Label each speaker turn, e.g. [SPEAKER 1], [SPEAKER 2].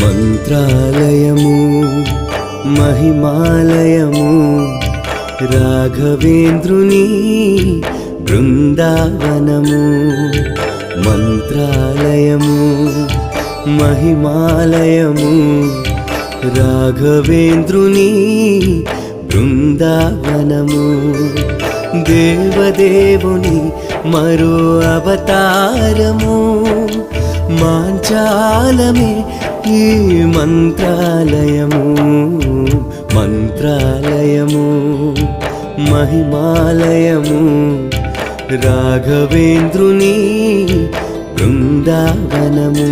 [SPEAKER 1] మంత్రాలయము మహిమాలయము రాఘవేంద్రుని బృందావనము. మంత్రాలయము మహిమాలయము రాఘవేంద్రుని బృందావనము. దేవదేవుని మరో అవతారము మాంచాలమే ఈ మంత్రాలయము. మంత్రాలయము మహిమాలయము రాఘవేంద్రుని బృందావనము.